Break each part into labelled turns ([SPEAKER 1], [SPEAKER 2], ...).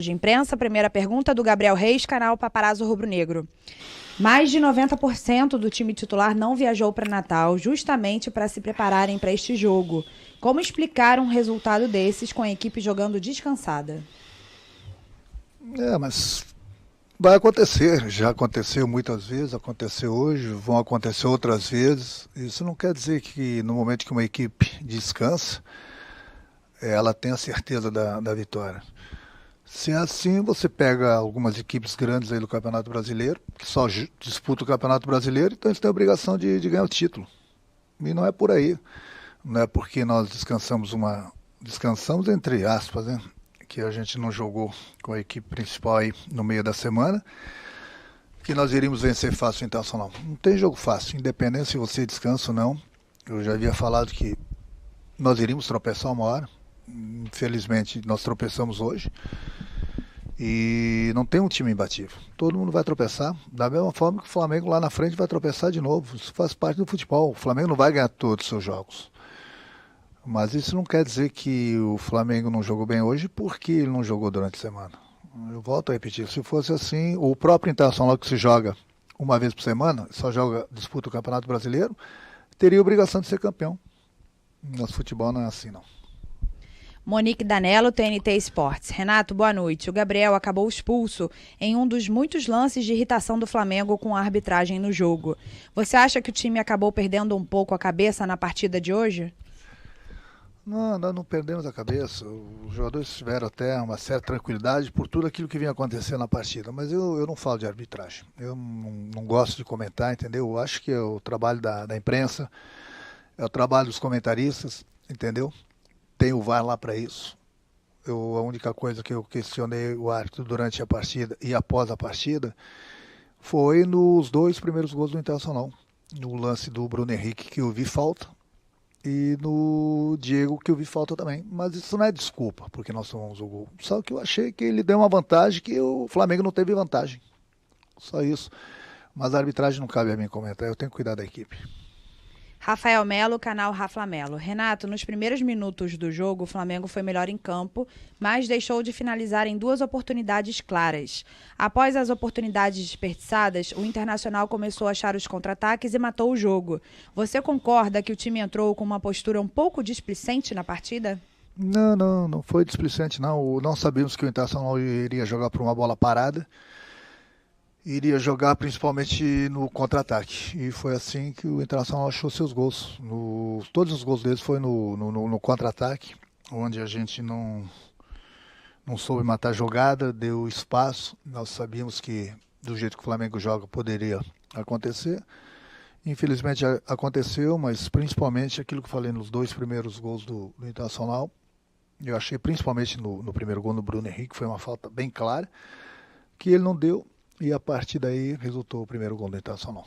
[SPEAKER 1] de imprensa. Primeira pergunta do Gabriel Reis, canal Paparazzo Rubro Negro. Mais de 90% do time titular não viajou para Natal justamente para se prepararem para este jogo. Como explicar um resultado desses com a equipe jogando descansada?
[SPEAKER 2] Mas vai acontecer, já aconteceu muitas vezes, aconteceu hoje, vão acontecer outras vezes. Isso não quer dizer que no momento que uma equipe descansa, ela tem a certeza da vitória. Se é assim, você pega algumas equipes grandes aí do Campeonato Brasileiro, que só disputam o Campeonato Brasileiro, então eles têm a obrigação de ganhar o título. E não é por aí. Não é porque nós descansamos entre aspas, né? Que a gente não jogou com a equipe principal aí no meio da semana, que nós iríamos vencer fácil o Internacional. Não tem jogo fácil, independente se você descansa ou não. Eu já havia falado que nós iríamos tropeçar uma hora. Infelizmente, nós tropeçamos hoje. E não tem um time imbatível. Todo mundo vai tropeçar. Da mesma forma que o Flamengo lá na frente vai tropeçar de novo. Isso faz parte do futebol. O Flamengo não vai ganhar todos os seus jogos. Mas isso não quer dizer que o Flamengo não jogou bem hoje porque ele não jogou durante a semana. Eu volto a repetir. Se fosse assim, o próprio Internacional que se joga uma vez por semana, disputa o Campeonato Brasileiro, teria a obrigação de ser campeão. Nosso futebol não é assim, não.
[SPEAKER 1] Monique Danello, TNT Esportes. Renato, boa noite. O Gabriel acabou expulso em um dos muitos lances de irritação do Flamengo com a arbitragem no jogo. Você acha que o time acabou perdendo um pouco a cabeça na partida de hoje?
[SPEAKER 2] Não, nós não perdemos a cabeça. Os jogadores tiveram até uma certa tranquilidade por tudo aquilo que vinha acontecendo na partida. Mas eu não falo de arbitragem. Eu não gosto de comentar, entendeu? Eu acho que é o trabalho da imprensa, é o trabalho dos comentaristas, entendeu? Tem o VAR lá para isso. A única coisa que eu questionei o árbitro durante a partida e após a partida foi nos 2 primeiros gols do Internacional. No lance do Bruno Henrique, que eu vi falta, e no Diego, que eu vi falta também. Mas isso não é desculpa, porque nós tomamos o gol. Só que eu achei que ele deu uma vantagem que o Flamengo não teve vantagem. Só isso. Mas a arbitragem não cabe a mim comentar, eu tenho que cuidar da equipe.
[SPEAKER 1] Rafael Melo, canal Rafa Melo. Renato, nos primeiros minutos do jogo, o Flamengo foi melhor em campo, mas deixou de finalizar em 2 oportunidades claras. Após as oportunidades desperdiçadas, o Internacional começou a achar os contra-ataques e matou o jogo. Você concorda que o time entrou com uma postura um pouco displicente na partida?
[SPEAKER 2] Não foi displicente não. Não sabíamos que o Internacional iria jogar por uma bola parada. Iria jogar principalmente no contra-ataque. E foi assim que o Internacional achou seus gols. Todos os gols deles foi no contra-ataque, onde a gente não soube matar a jogada, deu espaço. Nós sabíamos que do jeito que o Flamengo joga poderia acontecer. Infelizmente aconteceu, mas principalmente aquilo que eu falei nos 2 primeiros gols do Internacional. Eu achei principalmente no primeiro gol no Bruno Henrique, foi uma falta bem clara, que ele não deu. E a partir daí resultou o primeiro gol do Internacional.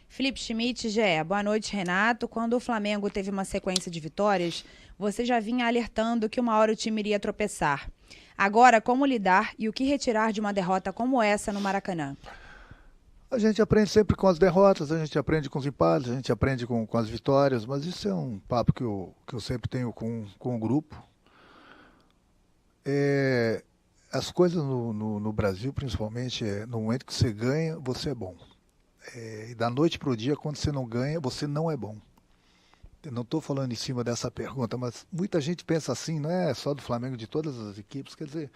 [SPEAKER 1] Felipe Schmidt, GE. Boa noite, Renato. Quando o Flamengo teve uma sequência de vitórias, você já vinha alertando que uma hora o time iria tropeçar. Agora, como lidar e o que retirar de uma derrota como essa no Maracanã?
[SPEAKER 2] A gente aprende sempre com as derrotas, a gente aprende com os empates, a gente aprende com as vitórias, mas isso é um papo que eu sempre tenho com o grupo. As coisas no Brasil, principalmente, no momento que você ganha, você é bom. E da noite para o dia, quando você não ganha, você não é bom. Eu não estou falando em cima dessa pergunta, mas muita gente pensa assim, não é só do Flamengo, de todas as equipes. Quer dizer,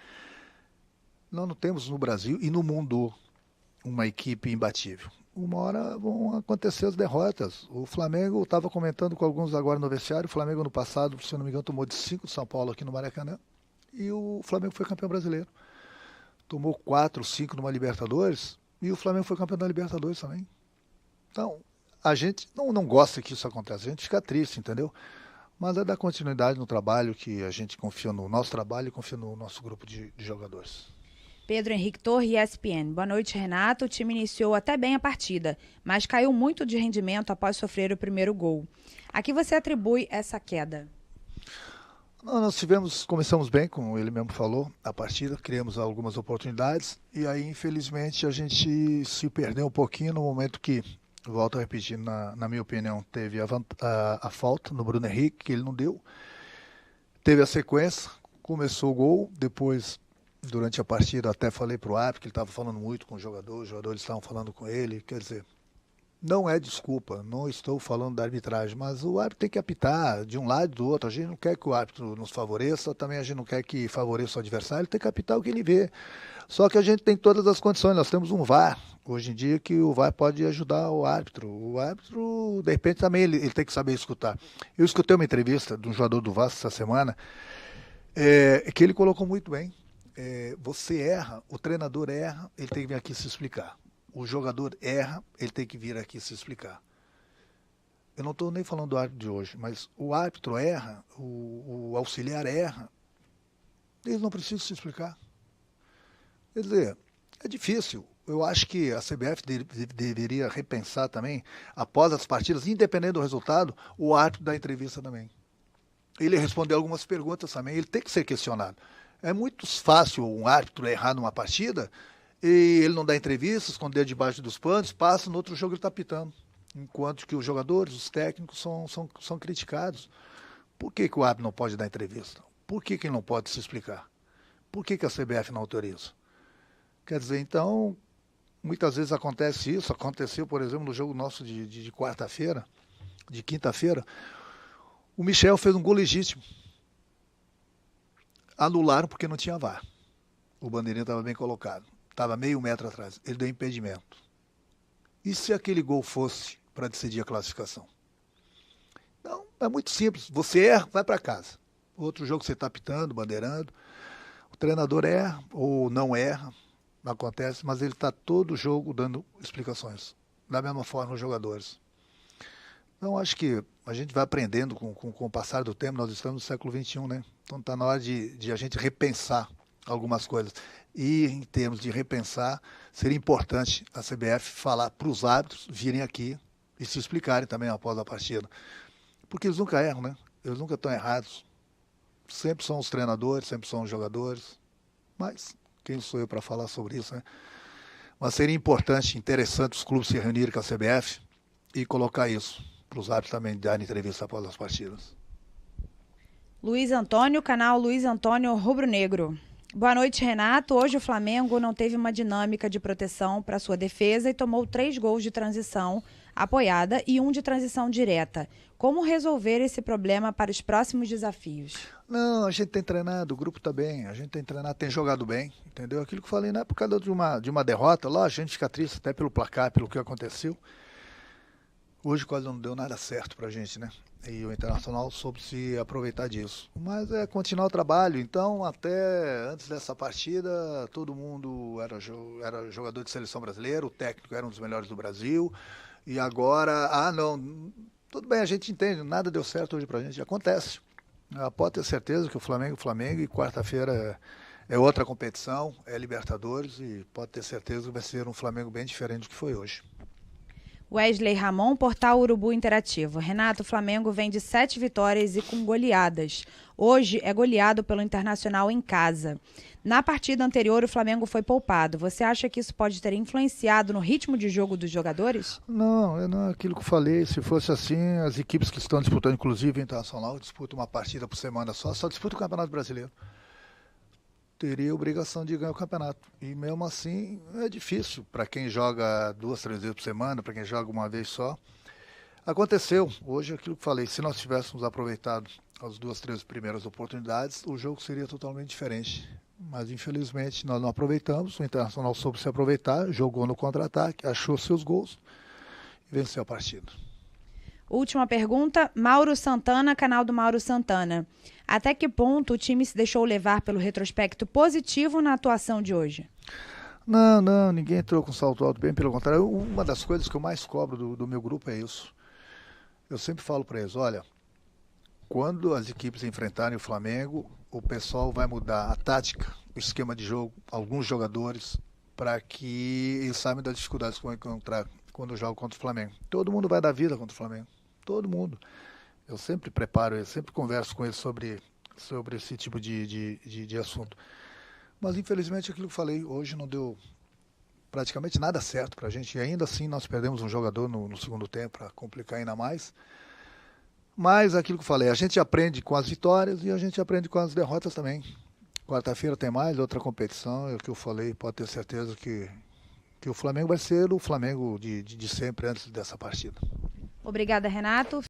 [SPEAKER 2] nós não temos no Brasil e no mundo uma equipe imbatível. Uma hora vão acontecer as derrotas. O Flamengo, estava comentando com alguns agora no vestiário, o Flamengo no passado, se eu não me engano, tomou de 5 de São Paulo aqui no Maracanã. E o Flamengo foi campeão brasileiro. Tomou 4, 5 numa Libertadores e o Flamengo foi campeão da Libertadores também. Então, a gente não gosta que isso aconteça, a gente fica triste, entendeu? Mas é dar continuidade no trabalho, que a gente confia no nosso trabalho e confia no nosso grupo de jogadores.
[SPEAKER 1] Pedro Henrique Torre, ESPN. Boa noite, Renato. O time iniciou até bem a partida, mas caiu muito de rendimento após sofrer o primeiro gol. A que você atribui essa queda?
[SPEAKER 2] Nós começamos bem, como ele mesmo falou, a partida, criamos algumas oportunidades e aí, infelizmente, a gente se perdeu um pouquinho no momento que, volto a repetir, na minha opinião, teve a falta no Bruno Henrique, que ele não deu. Teve a sequência, começou o gol, depois Durante a partida até falei para o árbitro que ele estava falando muito com os jogadores estavam falando com ele, quer dizer, não é desculpa, não estou falando da arbitragem, mas o árbitro tem que apitar de um lado e do outro. A gente não quer que o árbitro nos favoreça, também a gente não quer que favoreça o adversário, ele tem que apitar o que ele vê. Só que a gente tem todas as condições, nós temos um VAR, hoje em dia, que o VAR pode ajudar o árbitro. O árbitro, de repente, também ele tem que saber escutar. Eu escutei uma entrevista de um jogador do Vasco essa semana, que ele colocou muito bem. Você erra, o treinador erra, ele tem que vir aqui se explicar. O jogador erra, ele tem que vir aqui se explicar. Eu não estou nem falando do árbitro de hoje, mas o árbitro erra, o auxiliar erra, eles não precisam se explicar. Quer dizer, é difícil. Eu acho que a CBF deveria repensar também, após as partidas, independente do resultado, o árbitro da entrevista também. Ele respondeu algumas perguntas também, ele tem que ser questionado. É muito fácil um árbitro errar numa partida e ele não dá entrevista, esconder debaixo dos panos, passa, no outro jogo ele está pitando. Enquanto que os jogadores, os técnicos são criticados. Por que o árbitro não pode dar entrevista? Por que ele não pode se explicar? Por que a CBF não autoriza? Quer dizer, então, muitas vezes acontece isso. Aconteceu, por exemplo, no jogo nosso de quarta-feira, de quinta-feira, o Michel fez um gol legítimo. Anularam porque não tinha VAR. O bandeirinha estava bem colocado. Estava meio metro atrás. Ele deu impedimento. E se aquele gol fosse para decidir a classificação? Então, é muito simples. Você erra, vai para casa. Outro jogo você está apitando, bandeirando. O treinador erra ou não erra. Acontece, mas ele está todo jogo dando explicações. Da mesma forma os jogadores. Então, acho que a gente vai aprendendo com o passar do tempo. Nós estamos no século XXI, né? Então, está na hora de a gente repensar algumas coisas. E, em termos de repensar, seria importante a CBF falar para os árbitros virem aqui e se explicarem também após a partida. Porque eles nunca erram, né? Eles nunca estão errados. Sempre são os treinadores, sempre são os jogadores. Mas quem sou eu para falar sobre isso, né? Mas seria importante, interessante os clubes se reunirem com a CBF e colocar isso para os árbitros também darem entrevista após as partidas.
[SPEAKER 1] Luiz Antônio, canal Luiz Antônio Rubro Negro. Boa noite, Renato. Hoje o Flamengo não teve uma dinâmica de proteção para sua defesa e tomou 3 gols de transição apoiada e 1 de transição direta. Como resolver esse problema para os próximos desafios?
[SPEAKER 2] Não, a gente tem treinado, o grupo está bem, a gente tem treinado, tem jogado bem, entendeu? Aquilo que eu falei, não é por causa de uma derrota, lá a gente fica triste até pelo placar, pelo que aconteceu. Hoje quase não deu nada certo pra gente, né? E o Internacional soube se aproveitar disso. Mas é continuar o trabalho. Então, até antes dessa partida, todo mundo era jogador de seleção brasileira, o técnico era um dos melhores do Brasil. E agora, não, tudo bem, a gente entende, nada deu certo hoje pra gente, acontece. Pode ter certeza que o Flamengo, e quarta-feira é outra competição, é Libertadores, e pode ter certeza que vai ser um Flamengo bem diferente do que foi hoje.
[SPEAKER 1] Wesley Ramon, Portal Urubu Interativo. Renato, o Flamengo vem de 7 vitórias e com goleadas. Hoje é goleado pelo Internacional em casa. Na partida anterior, o Flamengo foi poupado. Você acha que isso pode ter influenciado no ritmo de jogo dos jogadores?
[SPEAKER 2] Não, aquilo que eu falei, se fosse assim, as equipes que estão disputando, inclusive o Internacional, disputam uma partida por semana só disputa o Campeonato Brasileiro. Teria obrigação de ganhar o campeonato. E mesmo assim é difícil para quem joga 2, 3 vezes por semana, para quem joga uma vez só. Aconteceu, hoje aquilo que falei, se nós tivéssemos aproveitado as 2, 3 primeiras oportunidades, o jogo seria totalmente diferente. Mas infelizmente nós não aproveitamos, o Internacional soube se aproveitar, jogou no contra-ataque, achou seus gols e venceu a partida.
[SPEAKER 1] Última pergunta, Mauro Santana, canal do Mauro Santana. Até que ponto o time se deixou levar pelo retrospecto positivo na atuação de hoje?
[SPEAKER 2] Não, ninguém entrou com salto alto, bem pelo contrário. Uma das coisas que eu mais cobro do meu grupo é isso. Eu sempre falo para eles, olha, quando as equipes enfrentarem o Flamengo, o pessoal vai mudar a tática, o esquema de jogo, alguns jogadores, para que eles saibam das dificuldades que vão encontrar quando jogam contra o Flamengo. Todo mundo vai dar vida contra o Flamengo. Todo mundo. Eu sempre preparo, eu sempre converso com eles sobre esse tipo de assunto. Mas infelizmente aquilo que eu falei, hoje não deu praticamente nada certo pra gente. E ainda assim nós perdemos um jogador no segundo tempo para complicar ainda mais. Mas aquilo que eu falei, a gente aprende com as vitórias e a gente aprende com as derrotas também. Quarta-feira tem mais outra competição, é o que eu falei, pode ter certeza que o Flamengo vai ser o Flamengo de sempre antes dessa partida.
[SPEAKER 1] Obrigada, Renato.